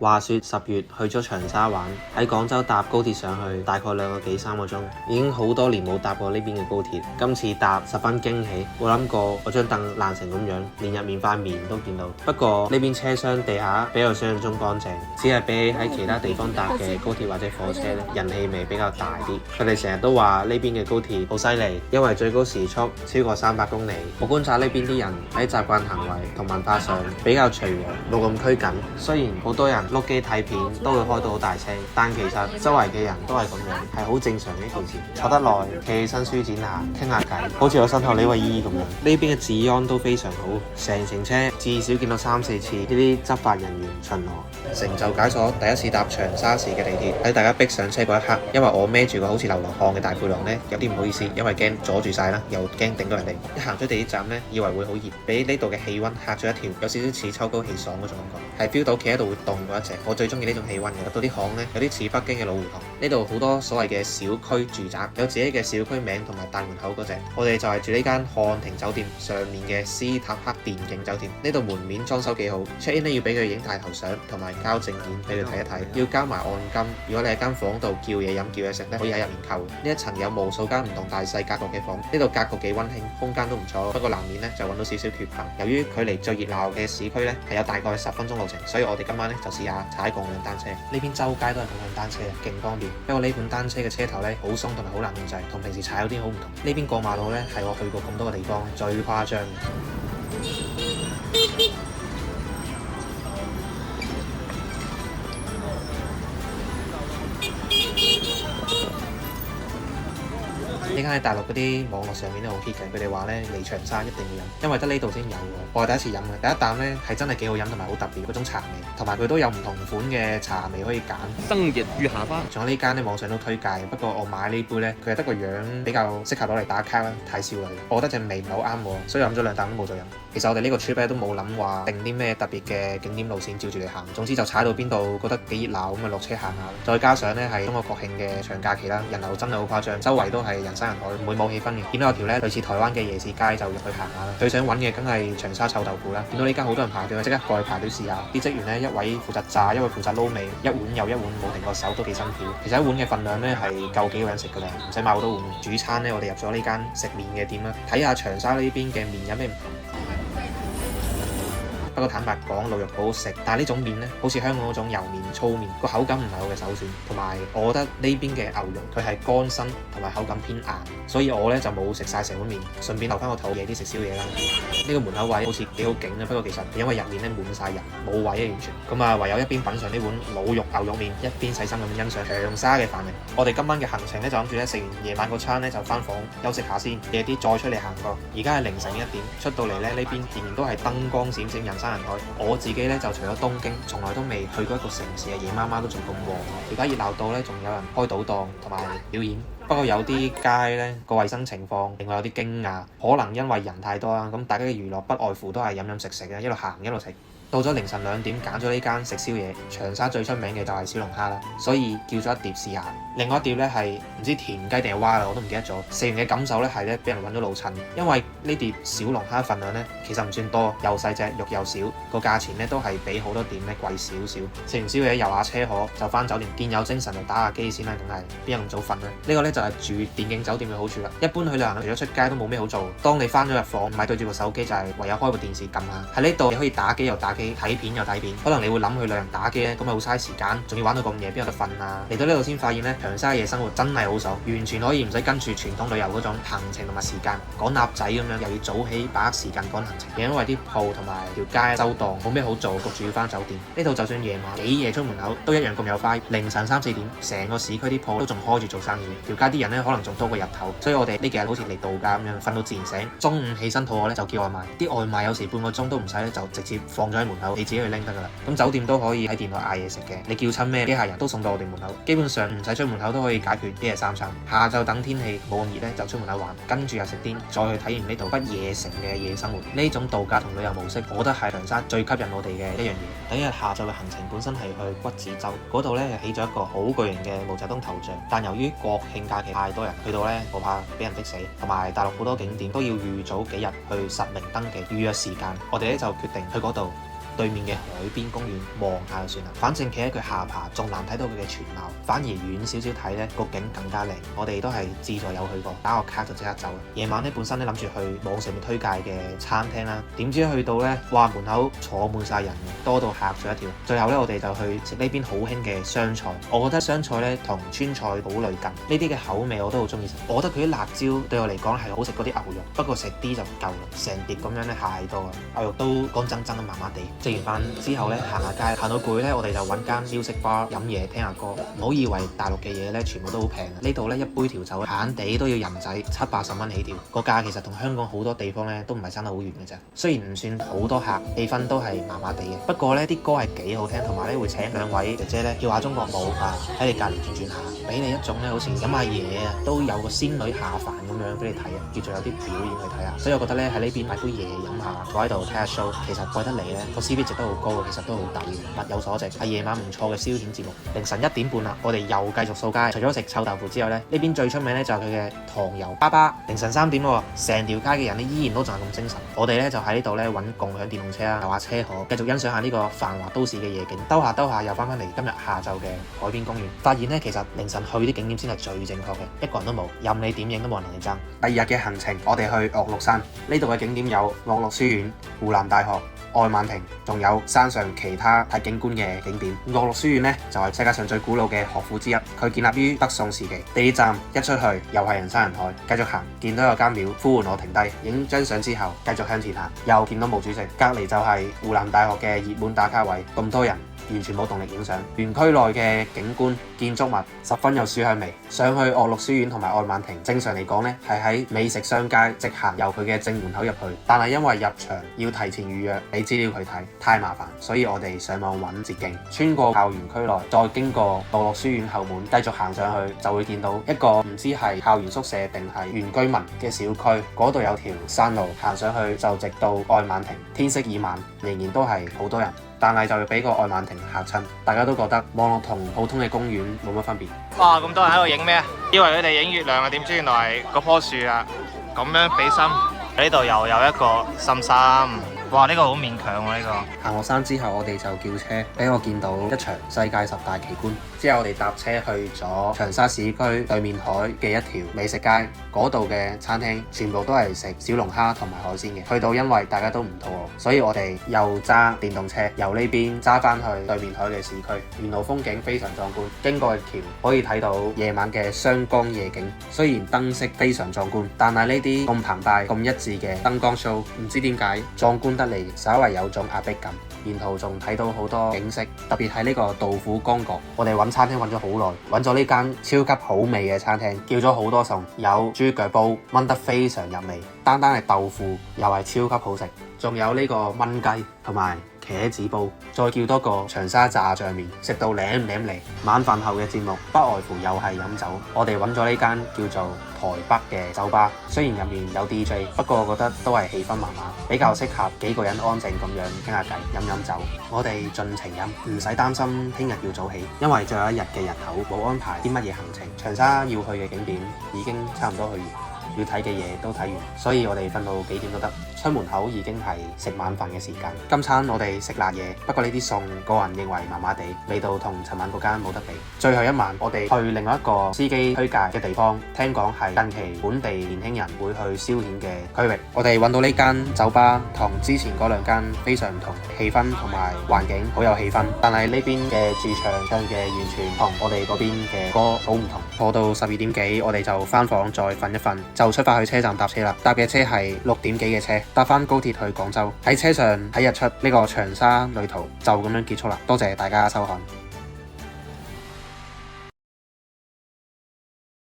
話說10月去咗長沙玩，喺廣州搭高鐵上去，大概2個幾3個鐘，已經好多年冇搭過呢邊嘅高鐵。今次搭十分驚喜，冇諗過我張凳爛成咁樣，連入面塊面都見到。不過呢邊車廂地下比我想象中乾淨，只係比起喺其他地方搭嘅高鐵或者火車咧，人氣味比較大啲。佢哋成日都話呢邊嘅高鐵好犀利，因為最高時速超過300公里。我觀察呢邊啲人喺習慣行為同文化上比較隨和，冇咁拘謹。雖然好多人碌機睇片都會開到好大聲，但其實周圍嘅人都係咁樣，係好正常嘅一件事。坐得耐，企起身舒展下，傾下偈，好似我身後呢位姨咁樣。呢邊嘅治安都非常好，成程車至少見到3、4次呢啲執法人員巡邏。成就解鎖第一次搭長沙市嘅地鐵，喺大家逼上車嗰一刻，因為我孭住個好似流浪漢嘅大背囊呢，有啲唔好意思，因為驚阻住晒啦，又驚頂到人哋。一行出地鐵站呢，以為會好熱，俾呢度嘅氣溫嚇咗一跳，有少少似秋高氣爽嗰種感覺，係 feel 到企喺度會凍嗰一隻。我最中意呢種氣溫嘅，入到啲巷呢，有啲似北京嘅老胡同。呢度好多所謂嘅小區住宅，有自己嘅小區名同埋大門口嗰隻。我哋就係住呢間漢庭酒店上面嘅斯塔克電競酒店。呢度門面裝修幾好 ，check in 呢要俾佢影大頭相同埋交證件俾佢睇一睇，要交埋按金。如果你喺間房度叫嘢飲叫嘢食咧，可以喺入面扣。呢一層有無數間唔同大細格局嘅房，呢度格局幾溫馨，空間都唔錯。不過難免咧就揾到少少缺陷。由於距離最熱鬧嘅市區咧係有大概10分鐘路程，所以我哋今晚咧就試下踩共享單車。呢邊周街都係共享單車，勁方便。不過呢款單車嘅車頭咧好鬆同埋好難控制，同平時踩有啲好唔同。呢邊過馬路咧係我去過咁多個地方最誇張嘅。呢間喺大陸嗰啲網絡上面都好 hit 嘅，佢哋話咧嚟長沙一定要飲，因為得呢度先有喎。我係第一次飲嘅，第一啖咧係真係幾好飲同埋好特別嗰種茶味，同埋佢都有唔同款嘅茶味可以揀。生日與下巴，仲有呢間咧網上都推介，不過我買呢杯咧佢係得個樣比較適合攞嚟打卡啦，太少女。我覺得隻味唔係好啱我，所以飲咗2啖都冇再飲。其實我哋呢個 trip 咧都冇諗話定啲咩特別嘅景點路線照住嚟行，總之就踩到邊度覺得幾熱鬧咁啊落車行下。再加上咧係中國國慶嘅長假期啦，人流真係好誇張，周圍都係人山人海，唔會冇氣氛嘅。見到有條咧類似台灣嘅夜市街就入去行下啦。最想揾嘅梗係長沙臭豆腐啦，見到呢間好多人排隊，即刻過去排隊試下。啲職員咧一位負責炸，一位負責撈味，一碗又一碗冇停過手，都幾辛苦。其實一碗嘅份量咧係夠幾個人食㗎啦，唔使買好多碗。主餐咧我哋入咗呢間食麵嘅店啦，睇下長沙呢邊嘅麵有咩唔同。不過坦白講，鹵肉好好食，但係呢種麵呢，好似香港嗰種油麵、粗麵，個口感唔係我嘅首選。同埋我覺得呢邊嘅牛肉佢係乾身，同埋口感偏硬，所以我呢就冇食晒成碗麵，順便留翻個肚夜啲食宵夜啦。呢個門口位好似幾好景啊，不過其實因為入面呢滿晒人，冇位啊完全。咁啊，唯有一邊品嚐呢碗鹵肉牛肉麵，一邊細心咁欣賞長沙嘅繁榮。我哋今晚嘅行程呢，就諗住呢食完夜晚個餐呢，就翻房休息下先，夜啲再出嚟行過。而家係凌晨1點，出到嚟呢邊仍然都係燈光閃閃，人山人海。我自己咧就除咗東京，從來都未去過一個城市嘅夜媽媽都仲咁旺。而家熱鬧到咧，仲有人開賭檔同埋表演。不過有啲街咧個衞生情況令我有啲驚訝，可能因為人太多啦。咁大家嘅娛樂不外乎都係飲飲食食嘅，一路行一路食。到咗凌晨2點，揀咗呢間食宵夜。長沙最出名嘅就係小龍蝦啦，所以叫咗一碟試下。另外一碟咧係唔知田雞定係蛙啦，我都唔記得咗。食完嘅感受咧係咧俾人揾咗老襯，因為呢碟小龍蝦份量咧其實唔算多，又細隻肉又少，個價錢咧都係比好多店咧貴少少。食完宵夜遊下車河就翻酒店，見有精神就打下機先啦，梗係邊有咁早瞓咧？呢個咧就係住電競酒店嘅好處啦。一般去旅行除咗出街都冇咩好做，當你翻咗入房唔係對住部手機就係唯有開部電視撳下。喺呢度你可以打機又打機，睇片又睇片。可能你會諗去旅行打機咧，咁咪好嘥時間，仲要玩到咁夜，邊有得瞓啊？嚟到呢度先發現咧，長沙夜生活真係好爽，完全可以唔使跟住傳統旅遊嗰種行程同埋時間趕鴨仔咁樣，又要早起把握時間趕行程。因為啲鋪同埋條街周檔冇咩好做，焗住要翻酒店。呢度就算夜晚幾夜出門口都一樣咁有 vibe。凌晨3、4點，成個市區啲鋪都仲開住做生意，條街啲人咧可能仲多過日頭。所以我哋呢幾日好似嚟度假咁樣，瞓到自然醒。中午起身肚餓咧就叫外賣，啲外賣有時半個鐘都唔使咧，就直接放咗喺門口，你自己去拎得噶啦。咁酒店都可以喺店內嗌嘢食嘅，你叫親咩，機械人都送到我哋門口，基本上唔使出門口都可以解決一日3餐。下晝等天氣冇咁熱咧，就出門口玩，跟住又食癲，再去體驗呢度不夜城嘅夜生活。呢種度假同旅遊模式，我覺得係長沙最吸引我哋嘅一樣嘢。第一日下晝嘅行程本身係去骨子洲嗰度咧，起咗一個好巨型嘅毛澤東頭像，但由於國慶假期太多人去到咧，我怕俾人逼死，同埋大陸好多景點都要預早幾日去實名登記預約時間，我哋咧就決定去嗰度對面嘅海邊公園望下就算啦。反正企喺佢下巴仲難睇到佢嘅全貌，反而遠少少睇呢個景更加靚。我哋都係志在有去過，打個卡就即刻走。夜晚呢本身呢諗住去網上面推介嘅餐廳啦，點知去到呢，哇，門口坐滿晒人，多到嚇咗一跳。最後呢，我哋就去食呢邊好興嘅湘菜。我覺得湘菜呢同川菜好類近，呢啲嘅口味我都好中意食。我覺得佢啲辣椒對我嚟講係好食過啲牛肉，不過食啲就唔夠啦，成碟咁樣呢太多啦，牛肉都乾爭爭麻麻地。食完飯之後呢，行下街，行到攰呢，我哋就揾間 music bar 飲嘢聽下歌。唔好以為大陸嘅嘢呢全部都好平，呢度呢，一杯調酒閒地都要人仔70-80蚊起跳，個價其實同香港好多地方呢都唔係差得好遠嘅啫。雖然唔算好多客，氣氛都係麻麻地嘅，不過呢啲歌係幾好聽，同埋呢會請兩位姐姐呢跳下中國舞啊，喺你隔離轉轉下，俾你一種呢好似飲下嘢啊，都有個仙女下凡咁樣俾你睇啊，叫做有啲表演去睇下。所以我覺得呢喺呢邊買杯嘢飲下，坐喺度睇下 show，其實貴得嚟呢個 CP 值都好高嘅，其實都好抵，物有所值，係夜晚唔錯嘅消遣節目。凌晨1點半啦，我哋又繼續掃街，除咗食臭豆腐之外呢，呢邊最出名呢就係佢嘅糖油粑粑。凌晨3點喎，成條街嘅人呢依然都仲係咁精神。我哋呢就喺呢度呢揾共享電動車啊，遊下車河，繼續欣賞下呢個繁華都市嘅夜景。兜下兜下又翻返嚟今日下晝嘅海邊公園，發現呢其實凌晨去啲景點先係最正確嘅，一個人都冇，任你點影都冇人同你爭。第二日嘅行程，我哋去岳麓山，呢度嘅景點有岳麓書院、湖南大學、愛晚亭，仲有山上其他睇景觀嘅景點。岳麓書院呢，就係世界上最古老嘅學府之一，佢建立於北宋時期。地鐵站一出去又係人山人海，繼續行見到有間廟，呼喚我停低影張相之後繼續向前行，又見到毛主席，隔離就係湖南大學嘅熱門打卡位，咁多人完全冇動力影相。園區內嘅景觀建築物十分有書香味。上去岳麓書院同埋愛晚亭，正常嚟講呢係喺美食商街直行由佢嘅正門口入去，但係因為入場要提前預約俾資料佢睇，太麻煩，所以我哋上網揾捷徑，穿過校園區內，再經過岳麓書院後門，繼續行上去就會見到一個唔知係校園宿舍定係原居民嘅小區，嗰度有條山路行上去就直到愛晚亭。天色已晚，仍然都係好多人，但係就要俾個愛晚亭嚇親，大家都覺得望落同普通嘅公園冇乜分別。哇！咁多人喺度影咩啊？以為佢哋影月亮啊，點知原來係嗰棵樹啊！咁樣比心，呢度又有一個心心。哇！呢個好勉強喎，呢個。行落山之後，我哋就叫車，俾我見到一場世界10大奇觀。之後我哋搭車去咗長沙市區對面海嘅一條美食街，嗰度嘅餐廳全部都係食小龍蝦同埋海鮮嘅。去到因為大家都唔肚餓，所以我哋又揸電動車由呢邊揸翻去對面海嘅市區。沿路風景非常壯觀，經過嘅橋可以睇到夜晚嘅湘江夜景。雖然燈飾非常壯觀，但係呢啲咁澎湃、咁一致嘅燈光 show，唔知點解壯觀得嚟稍為有種壓迫感。沿途仲睇到好多景色，特別係呢個杜甫江角。我哋揾餐廳揾咗好耐，揾咗呢間超級好味嘅餐廳，叫咗好多餸，有豬腳煲炆得非常入味，單單係豆腐又係超級好食，仲有呢個炆雞同埋茄子煲，再叫多個長沙炸醬麵，食到舐唔舐嚟。晚飯後嘅節目不外乎又係飲酒，我哋揾咗呢間叫做台北嘅酒吧，雖然入面有 DJ， 不過我覺得都係氣氛麻麻，比較適合幾個人安靜咁樣傾下偈、飲飲酒。我哋盡情飲，唔使擔心聽日要早起，因為最後一日嘅日頭冇安排啲乜嘢行程。長沙要去嘅景點已經差唔多去完，要睇嘅嘢都睇完，所以我哋瞓到幾點都得。出門口已經係食晚飯嘅時間。今餐我哋食辣嘢，不過呢啲餸個人認為麻麻地，味道同尋晚嗰間冇得比。最後一晚我哋去另外一個司機推介嘅地方，聽講係近期本地年輕人會去消遣嘅區域。我哋揾到呢間酒吧，同之前嗰兩間非常唔同，氣氛同埋環境好有氣氛，但係呢邊嘅駐唱唱嘅完全同我哋嗰邊嘅歌好唔同。坐到12點幾，我哋就返房再瞓一瞓，就出發去車站搭車啦。搭嘅車係6點幾嘅車，搭返高鐵去廣州。喺車上睇日出，呢個長沙旅途就咁樣結束啦。多謝大家收看。